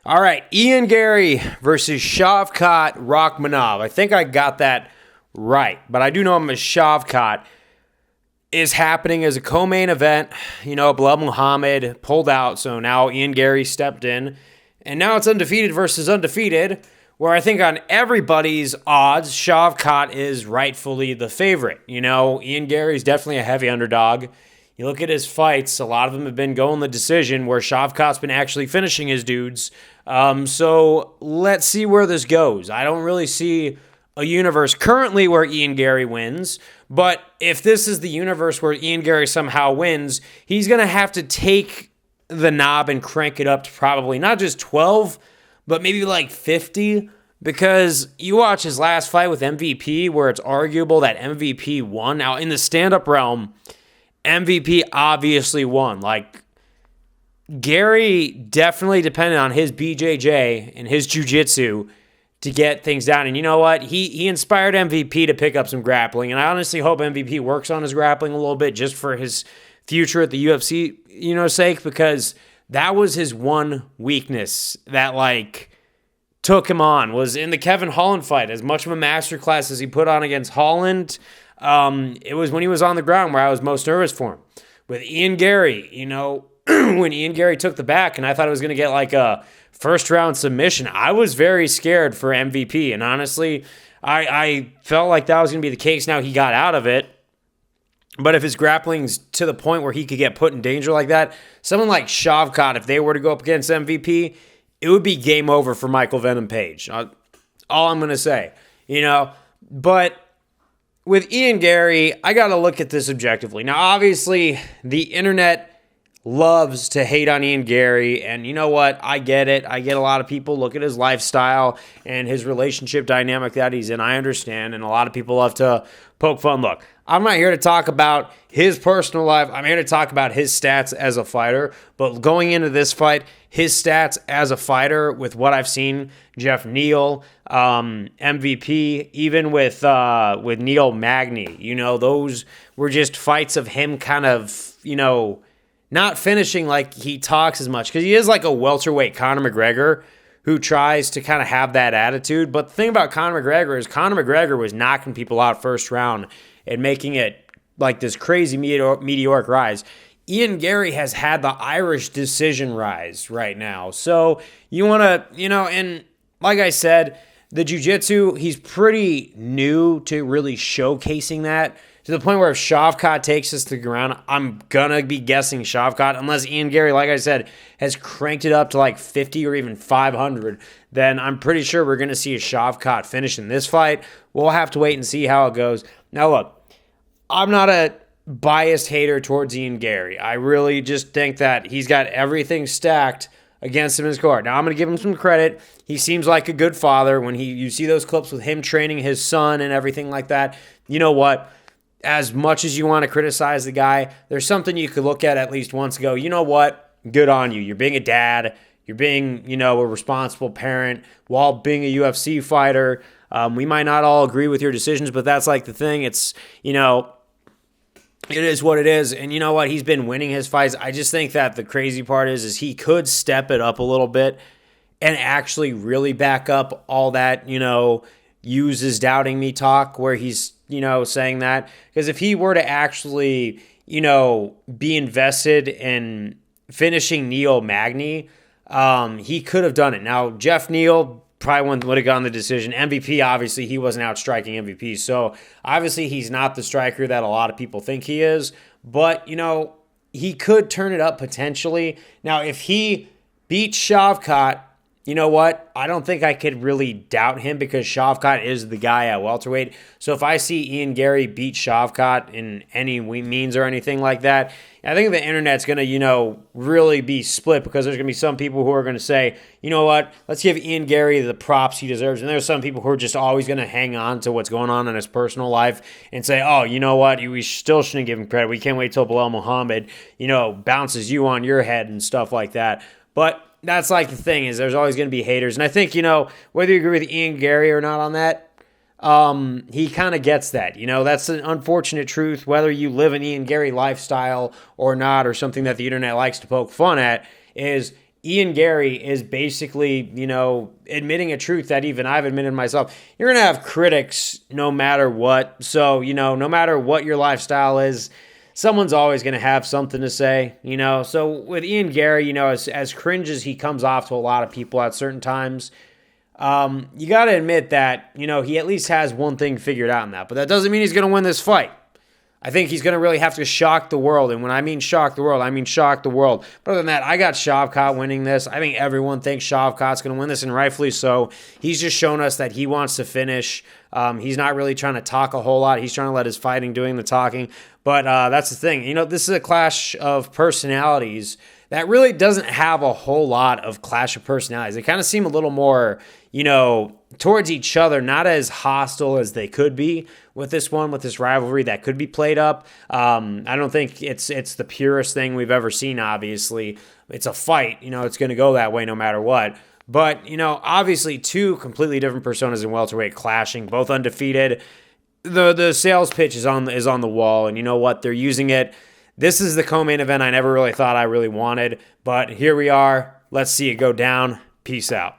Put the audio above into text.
All right, Ian Garry versus Shavkat Rakhmonov. I think I got that right, but I do know Shavkat is happening as a co-main event. Bilal Muhammad pulled out, so now Ian Garry stepped in. And now it's undefeated versus undefeated, where I think on everybody's odds, Shavkat is rightfully the favorite. Ian Garry's definitely a heavy underdog. You look at his fights, a lot of them have been going the decision, where Shavkat's been actually finishing his dudes. So let's see where this goes. I don't really see a universe currently where Ian Garry wins, but if this is the universe where Ian Garry somehow wins, he's going to have to take the knob and crank it up to probably not just 12, but maybe like 50, because you watch his last fight with MVP where it's arguable that MVP won. Now, in the stand-up realm, MVP obviously won. Like, Garry definitely depended on his BJJ and his jiu-jitsu to get things down. And you know what? He inspired MVP to pick up some grappling, and I honestly hope MVP works on his grappling a little bit just for his future at the UFC, sake, because that was his one weakness that, took him on, was in the Kevin Holland fight. As much of a masterclass as he put on against Holland, it was when he was on the ground where I was most nervous for him. With Ian Garry, when Ian Garry took the back and I thought it was going to get a first-round submission, I was very scared for MVP. And honestly, I felt like that was going to be the case. Now he got out of it. But if his grappling's to the point where he could get put in danger like that, someone like Shavkat, if they were to go up against MVP, it would be game over for Michael Venom Page. All I'm going to say, But with Ian Garry, I got to look at this objectively. Now, obviously, the internet loves to hate on Ian Garry, and you know what? I get it. I get a lot of people look at his lifestyle and his relationship dynamic that he's in. I understand, and a lot of people love to poke fun. Look, I'm not here to talk about his personal life. I'm here to talk about his stats as a fighter, but going into this fight, his stats as a fighter with what I've seen, Jeff Neal, MVP, even with Neil Magny, those were just fights of him kind of, not finishing like he talks as much, because he is like a welterweight Conor McGregor who tries to kind of have that attitude. But the thing about Conor McGregor is Conor McGregor was knocking people out first round and making it like this crazy meteoric rise. Ian Garry has had the Irish decision rise right now. So you want to, and like I said, the jiu-jitsu, he's pretty new to really showcasing that, to the point where if Shavkat takes us to the ground, I'm going to be guessing Shavkat, unless Ian Garry, like I said, has cranked it up to 50 or even 500, then I'm pretty sure we're going to see a Shavkat finish in this fight. We'll have to wait and see how it goes. Now, look, I'm not a biased hater towards Ian Garry. I really just think that he's got everything stacked against him in his court. Now, I'm going to give him some credit. He seems like a good father. When you see those clips with him training his son and everything like that, you know what? As much as you want to criticize the guy, there's something you could look at least once and go, you know what? Good on you. You're being a dad. You're being, a responsible parent while being a UFC fighter. We might not all agree with your decisions, but that's the thing. It's, it is what it is. And you know what? He's been winning his fights. I just think that the crazy part is he could step it up a little bit and actually really back up all that, use his doubting me talk where he's, saying that. Because if he were to actually, be invested in finishing Neil Magny, he could have done it. Now, Jeff Neal probably would have gotten the decision. MVP, obviously, he wasn't out striking MVP. So, obviously, he's not the striker that a lot of people think he is. But, he could turn it up potentially. Now, if he beats Shavkat, you know what? I don't think I could really doubt him, because Shavkat is the guy at welterweight. So if I see Ian Garry beat Shavkat in any means or anything like that, I think the internet's going to, really be split, because there's going to be some people who are going to say, you know what? Let's give Ian Garry the props he deserves. And there's some people who are just always going to hang on to what's going on in his personal life and say, oh, you know what? We still shouldn't give him credit. We can't wait till Bilal Muhammad, bounces you on your head and stuff like that. But that's the thing, is there's always going to be haters. And I think, whether you agree with Ian Garry or not on that, he kind of gets that. That's an unfortunate truth, whether you live an Ian Garry lifestyle or not, or something that the internet likes to poke fun at, is Ian Garry is basically, admitting a truth that even I've admitted myself. You're going to have critics no matter what. So, no matter what your lifestyle is, someone's always going to have something to say, So with Ian Garry, as cringe as he comes off to a lot of people at certain times, you got to admit that, he at least has one thing figured out in that. But that doesn't mean he's going to win this fight. I think he's going to really have to shock the world. And when I mean shock the world, I mean shock the world. But other than that, I got Shavkat winning this. I think everyone thinks Shavkat's going to win this, and rightfully so. He's just shown us that he wants to finish. He's not really trying to talk a whole lot. He's trying to let his fighting doing the talking. But that's the thing. This is a clash of personalities that really doesn't have a whole lot of clash of personalities. They kind of seem a little more, towards each other, not as hostile as they could be with this one, with this rivalry that could be played up. I don't think it's the purest thing we've ever seen, obviously. It's a fight, it's going to go that way no matter what. But, obviously two completely different personas in welterweight clashing, both undefeated. The sales pitch is on the wall, and you know what? They're using it. This is the co-main event I never really thought I really wanted, but here we are. Let's see it go down. Peace out.